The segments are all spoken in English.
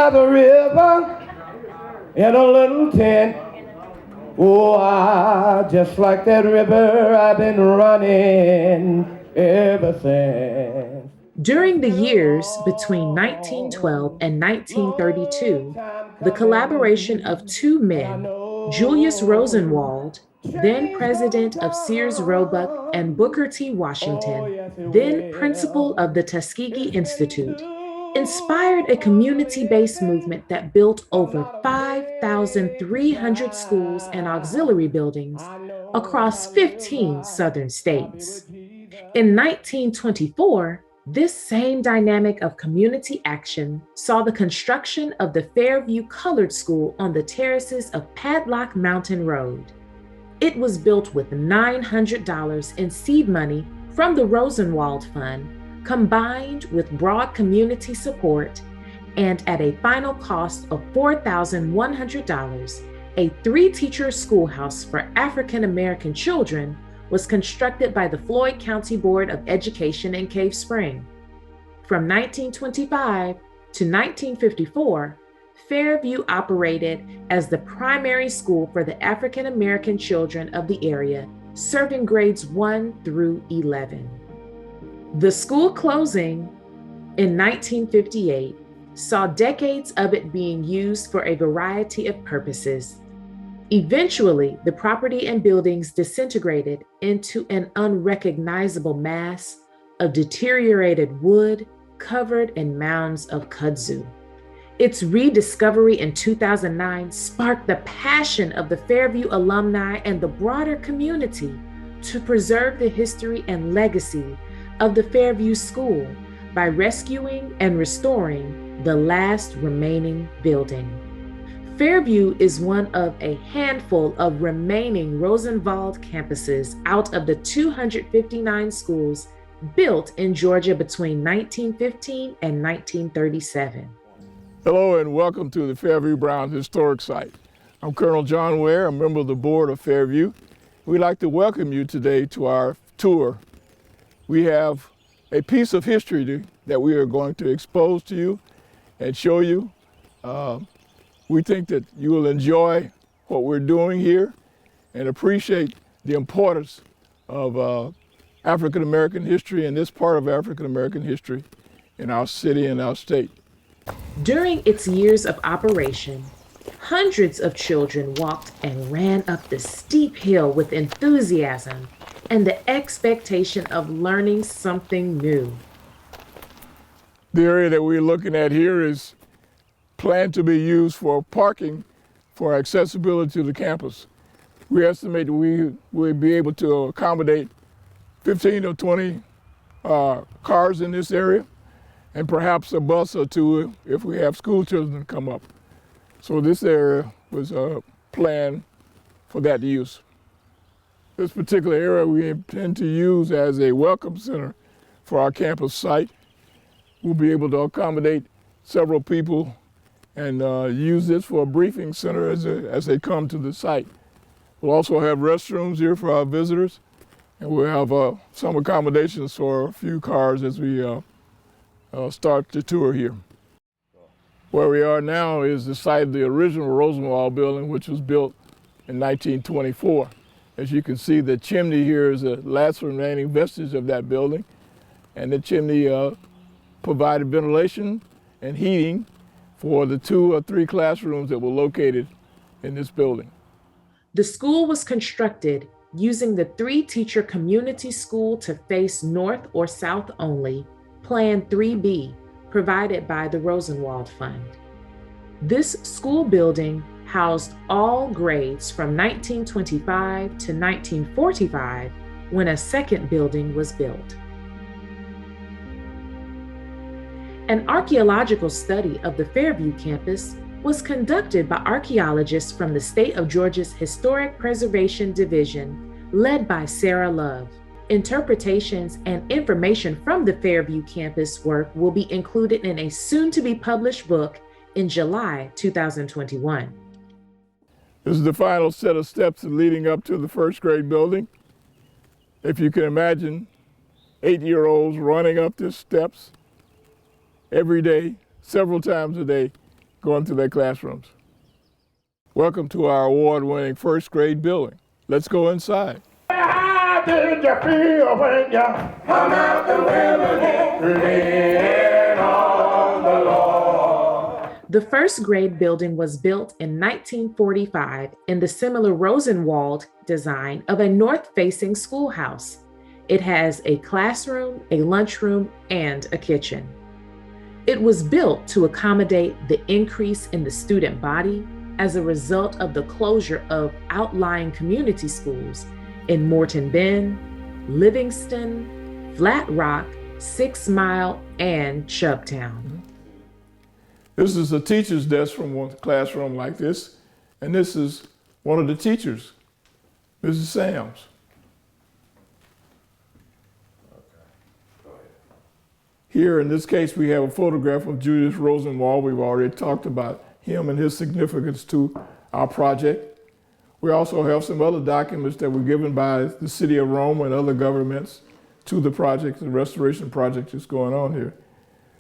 by the river in a little tent. Oh, just like that river, I've been running ever since. During the years between 1912 and 1932, the collaboration of two men, Julius Rosenwald, then president of Sears Roebuck, and Booker T. Washington, then principal of the Tuskegee Institute, inspired a community based movement that built over 5,300 schools and auxiliary buildings across 15 southern states. In 1924, this same dynamic of community action saw the construction of the Fairview Colored School on the terraces of Padlock Mountain Road. It was built with $900 in seed money from the Rosenwald Fund, combined with broad community support, and at a final cost of $4,100, a three-teacher schoolhouse for African American children was constructed by the Floyd County Board of Education in Cave Spring. From 1925 to 1954, Fairview operated as the primary school for the African American children of the area, serving grades 1 through 11. The school closing in 1958 saw decades of it being used for a variety of purposes. Eventually, the property and buildings disintegrated into an unrecognizable mass of deteriorated wood covered in mounds of kudzu. Its rediscovery in 2009 sparked the passion of the Fairview alumni and the broader community to preserve the history and legacy of the Fairview School by rescuing and restoring the last remaining building. Fairview is one of a handful of remaining Rosenwald campuses out of the 259 schools built in Georgia between 1915 and 1937. Hello and welcome to the Fairview Brown Historic Site. I'm Colonel John Ware, a member of the board of Fairview. We'd like to welcome you today to our tour. We have a piece of history that we are going to expose to you and show you. We think that you will enjoy what we're doing here and appreciate the importance of African American history and this part of African American history in our city and our state. During its years of operation, hundreds of children walked and ran up the steep hill with enthusiasm and the expectation of learning something new. The area that we're looking at here is planned to be used for parking for accessibility to the campus. We estimate that we will be able to accommodate 15 or 20 cars in this area, and perhaps a bus or two if we have school children come up. So this area was planned for that use. This particular area we intend to use as a welcome center for our campus site. We'll be able to accommodate several people and use this for a briefing center as they come to the site. We'll also have restrooms here for our visitors, and we'll have some accommodations for a few cars as we start the tour here. Where we are now is the site of the original Rosenwald building, which was built in 1924. As you can see, the chimney here is the last remaining vestige of that building, and the chimney provided ventilation and heating for the 2 or 3 classrooms that were located in this building. The school was constructed using the 3-teacher community school to face north or south only, Plan 3B, provided by the Rosenwald Fund. This school building housed all grades from 1925 to 1945 when a second building was built. An archaeological study of the Fairview campus was conducted by archaeologists from the State of Georgia's Historic Preservation Division, led by Sarah Love. Interpretations and information from the Fairview campus work will be included in a soon-to-be-published book in July 2021. This is the final set of steps leading up to the first grade building. If you can imagine 8-year-olds running up these steps every day, several times a day, going through their classrooms. Welcome to our award-winning first grade building. Let's go inside. How did you feel when you come out the wilderness, leaning on the Lord? The first grade building was built in 1945 in the similar Rosenwald design of a north-facing schoolhouse. It has a classroom, a lunchroom, and a kitchen. It was built to accommodate the increase in the student body as a result of the closure of outlying community schools in Morton Bend, Livingston, Flat Rock, 6 Mile, and Chubtown. This is a teacher's desk from one classroom like this, and this is one of the teachers, Mrs. Sams. Here in this case, we have a photograph of Julius Rosenwald. We've already talked about him and his significance to our project. We also have some other documents that were given by the city of Rome and other governments to the project, the restoration project that's going on here.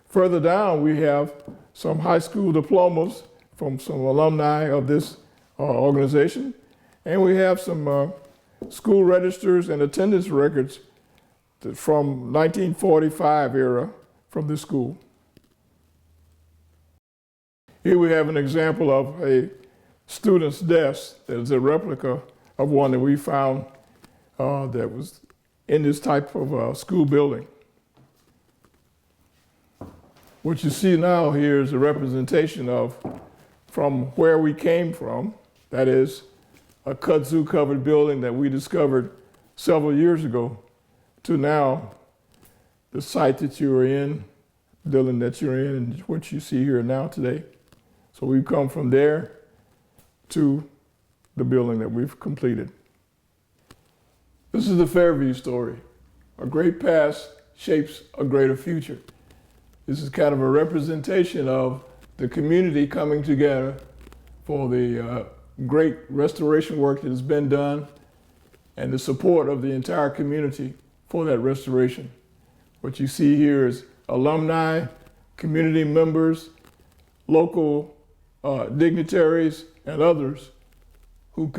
Further down, we have some high school diplomas from some alumni of this organization. And we have some school registers and attendance records from 1945 era from this school. Here we have an example of a student's desk that is a replica of one that we found that was in this type of school building. What you see now here is a representation of from where we came from, that is a kudzu covered building that we discovered several years ago, to now the site that you are in, building that you're in, and what you see here now today. So we've come from there to the building that we've completed. This is the Fairview story. A great past shapes a greater future. This is kind of a representation of the community coming together for the great restoration work that has been done and the support of the entire community for that restoration. What you see here is alumni, community members, local dignitaries, and others who've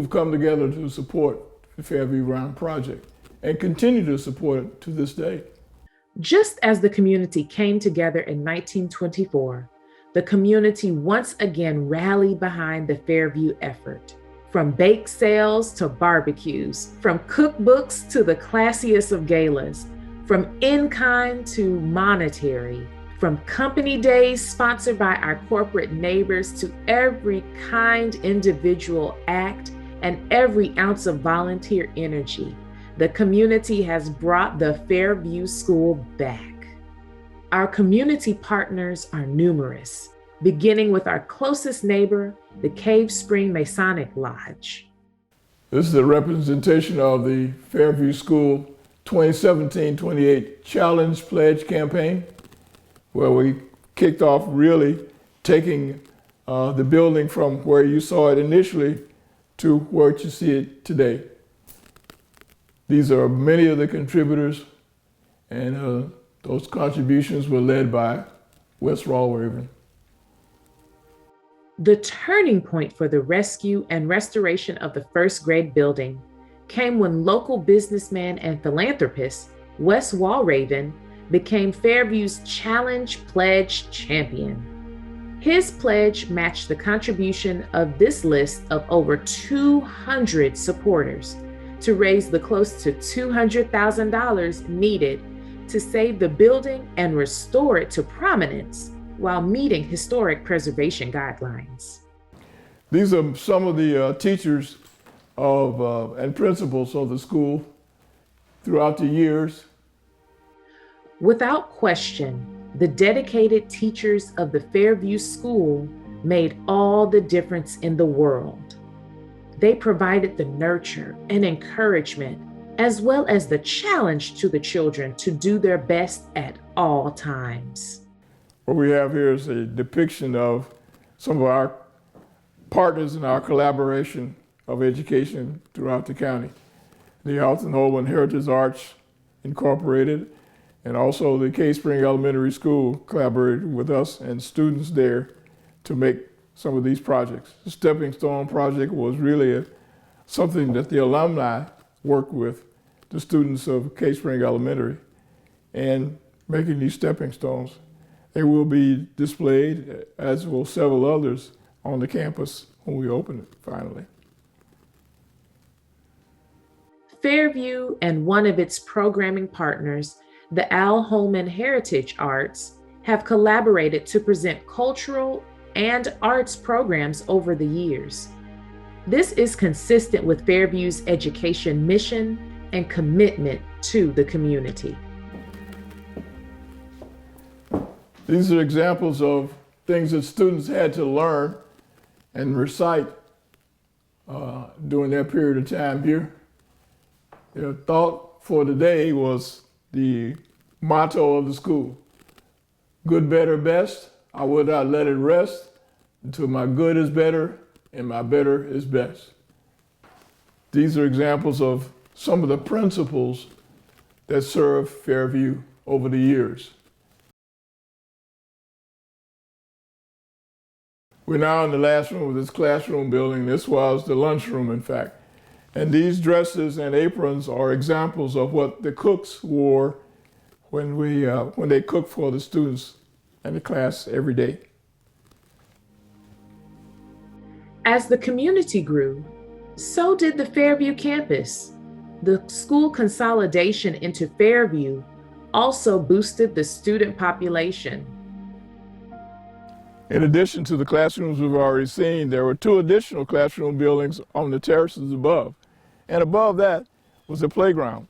come together to support the Fairview Round project and continue to support it to this day. Just as the community came together in 1924, the community once again rallied behind the Fairview effort. From bake sales to barbecues, from cookbooks to the classiest of galas, from in-kind to monetary, from company days sponsored by our corporate neighbors to every kind individual act and every ounce of volunteer energy, the community has brought the Fairview School back. Our community partners are numerous, beginning with our closest neighbor, the Cave Spring Masonic Lodge. This is a representation of the Fairview School 2017-28 Challenge Pledge campaign, where we kicked off really taking the building from where you saw it initially to where you see it today. These are many of the contributors, and those contributions were led by Wes Rawraven. The turning point for the rescue and restoration of the first grade building came when local businessman and philanthropist Wes Rawraven became Fairview's Challenge Pledge champion. His pledge matched the contribution of this list of over 200 supporters to raise the close to $200,000 needed to save the building and restore it to prominence while meeting historic preservation guidelines. These are some of the teachers and principals of the school throughout the years. Without question, the dedicated teachers of the Fairview School made all the difference in the world. They provided the nurture and encouragement, as well as the challenge to the children to do their best at all times. What we have here is a depiction of some of our partners in our collaboration of education throughout the county. The Alton Holman Heritage Arts Incorporated, and also the Cave Spring Elementary School collaborated with us and students there to make some of these projects. The Stepping Stone project was really something that the alumni worked with the students of Cave Spring Elementary and making these stepping stones. They will be displayed, as will several others, on the campus when we open it finally. Fairview and one of its programming partners, the Al Holman Heritage Arts, have collaborated to present cultural and arts programs over the years. This is consistent with Fairview's education mission and commitment to the community. These are examples of things that students had to learn and recite during that period of time here. Their thought for today was the motto of the school: good, better, best. I will not let it rest until my good is better and my better is best. These are examples of some of the principles that served Fairview over the years. We're now in the last room of this classroom building. This was the lunchroom, in fact. And these dresses and aprons are examples of what the cooks wore when they cooked for the students and the class every day. As the community grew, so did the Fairview campus. The school consolidation into Fairview also boosted the student population. In addition to the classrooms we've already seen, there were 2 additional classroom buildings on the terraces above. And above that was a playground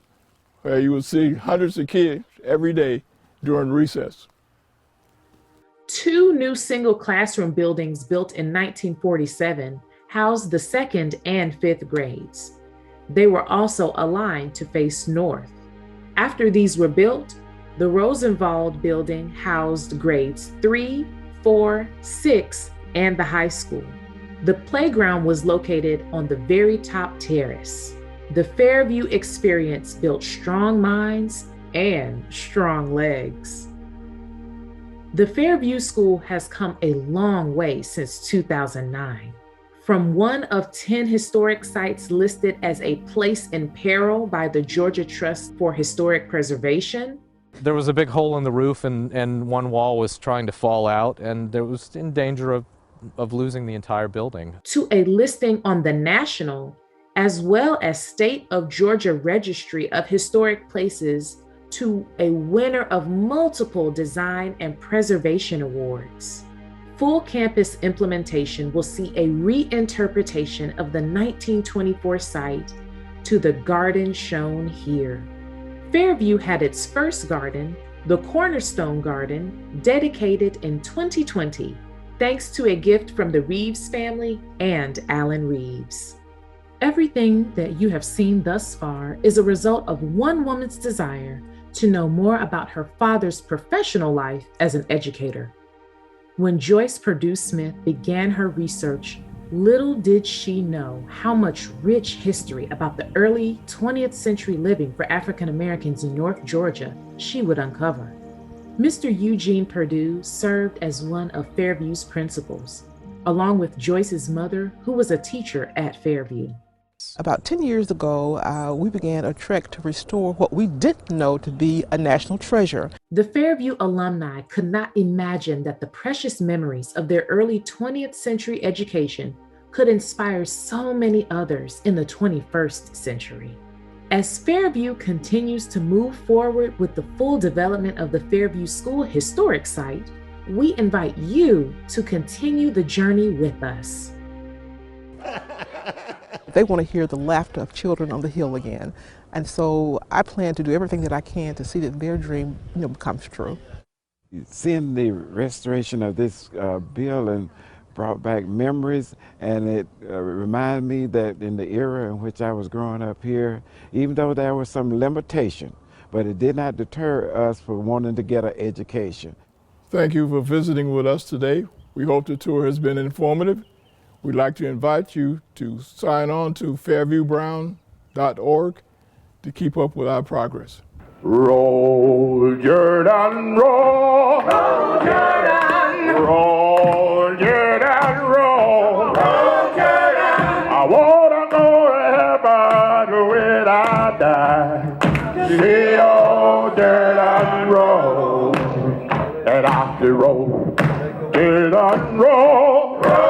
where you would see hundreds of kids every day during recess. 2 new single classroom buildings built in 1947 housed the 2nd and 5th grades. They were also aligned to face north. After these were built, the Rosenwald building housed grades 3, 4, 6, and the high school. The playground was located on the very top terrace. The Fairview experience built strong minds and strong legs. The Fairview School has come a long way since 2009. From one of 10 historic sites listed as a place in peril by the Georgia Trust for Historic Preservation. There was a big hole in the roof and one wall was trying to fall out, and it was in danger of losing the entire building. To a listing on the national as well as State of Georgia Registry of Historic Places, to a winner of multiple design and preservation awards. Full campus implementation will see a reinterpretation of the 1924 site to the garden shown here. Fairview had its first garden, the Cornerstone Garden, dedicated in 2020, thanks to a gift from the Reeves family and Alan Reeves. Everything that you have seen thus far is a result of one woman's desire to know more about her father's professional life as an educator. When Joyce Purdue Smith began her research, little did she know how much rich history about the early 20th century living for African Americans in North Georgia she would uncover. Mr. Eugene Purdue served as one of Fairview's principals, along with Joyce's mother, who was a teacher at Fairview. About 10 years ago, we began a trek to restore what we didn't know to be a national treasure. The Fairview alumni could not imagine that the precious memories of their early 20th century education could inspire so many others in the 21st century. As Fairview continues to move forward with the full development of the Fairview School historic site, we invite you to continue the journey with us. They want to hear the laughter of children on the hill again. And so I plan to do everything that I can to see that their dream becomes true. Seeing the restoration of this building brought back memories, and it reminded me that in the era in which I was growing up here, even though there was some limitation, but it did not deter us from wanting to get an education. Thank you for visiting with us today. We hope the tour has been informative. We'd like to invite you to sign on to fairviewbrown.org to keep up with our progress. Roll, Jordan, roll. Roll, Jordan. Roll, Jordan. I die. See old dirt and road, that off the road, dirt and road.